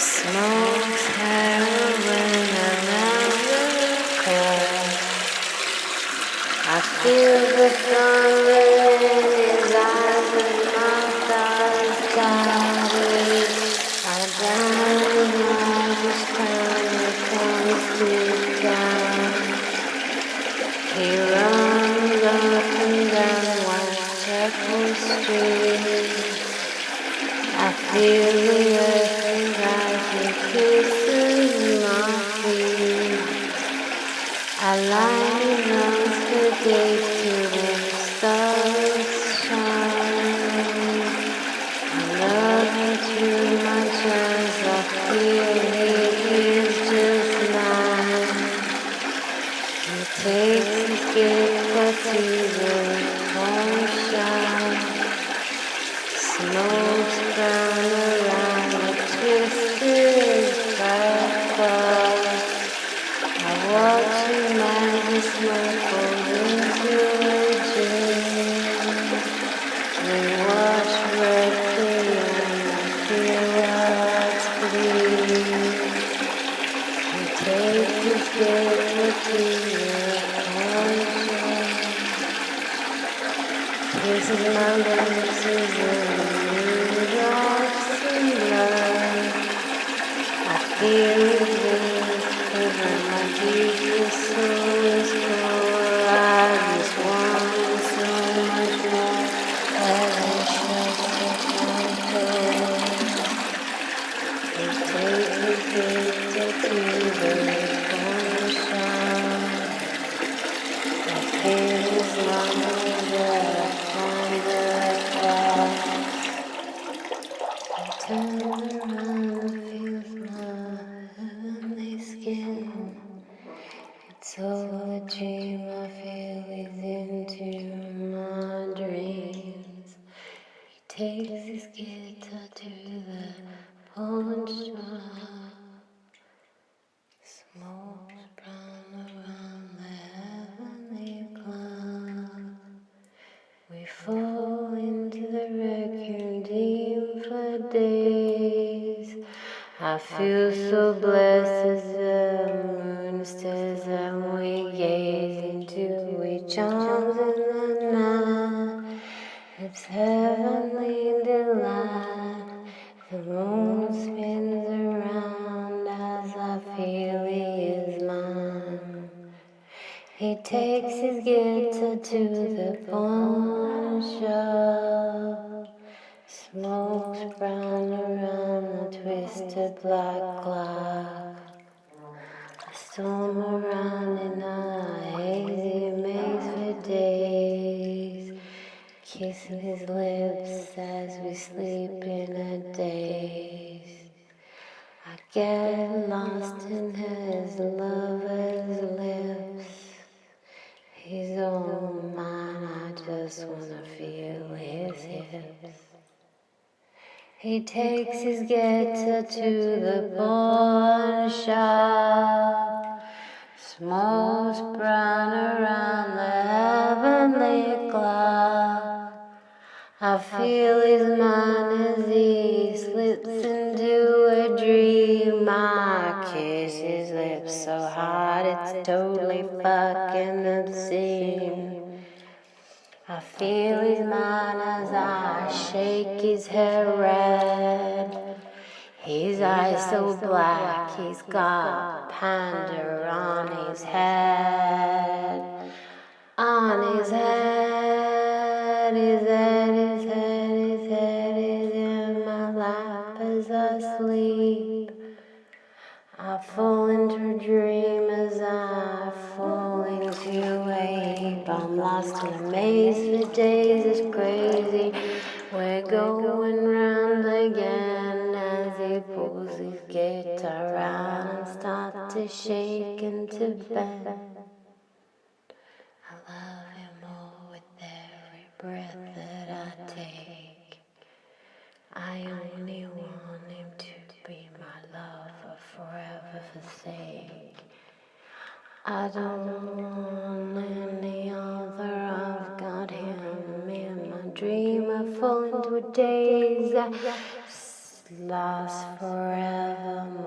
Smokes heroin around the club. I feel the thunder in his eyes and my thoughts clouded. I drown all this time that comes deep down. He runs up and down Whitechapel Street. I feel the earth as he kisses my feet. I lie down the gate to the stars shine. I love him through my chance. I feel he is just mine. He takes his gift to the home shine. Smokes brown around the twisted back. I watch him as the smoke goes into a dream. We watch Requiem and feel hearts bleed. He takes his gift to the ocean. Kisses my lips as the drops in blood. I feel this over my deepest soul is full. I just want so much more as I shut the door. He takes his gift to the ocean. I feel his love that I find the cloud. I turn around and feel my heavenly skin. It's all a dream, I feel he's into my dreams. He takes his guitar to the pawn shop. Smokes brown around the heavenly club. We fall into the Requiem dream for days. I feel so blessed as the moon stares and we gaze into each arms in the night. It's heavenly delight. The moon spins around as I feel he is mine. He takes his guitar to the pawn shop. Smokes brown around the twisted black clock. I storm around in a hazy maze for days, kissing his lips as we sleep in a daze. I get lost in his lover's lips. He's all mine, I just wanna feel his hips. He takes his guitar to the pawn shop. Smokes brown around the heavenly clock. I feel his mind as he slips into a dream. I kiss his lips so hard it's totally fucking obscene. I feel his mind as I shake his hair red. His eyes so black, he's got panda on his head. On his head, his head, his head, his head is in my lap as I sleep. I fall into a dream as I fall into a heap. I'm lost in a maze for days, it's crazy. We're going round again as he pulls his guitar out and starts to shake into bed. I love him more with every breath that I take. I only want him to be my lover forever forsake. I don't want any other, I've got him in my dream. I fall into a daze, I last forevermore.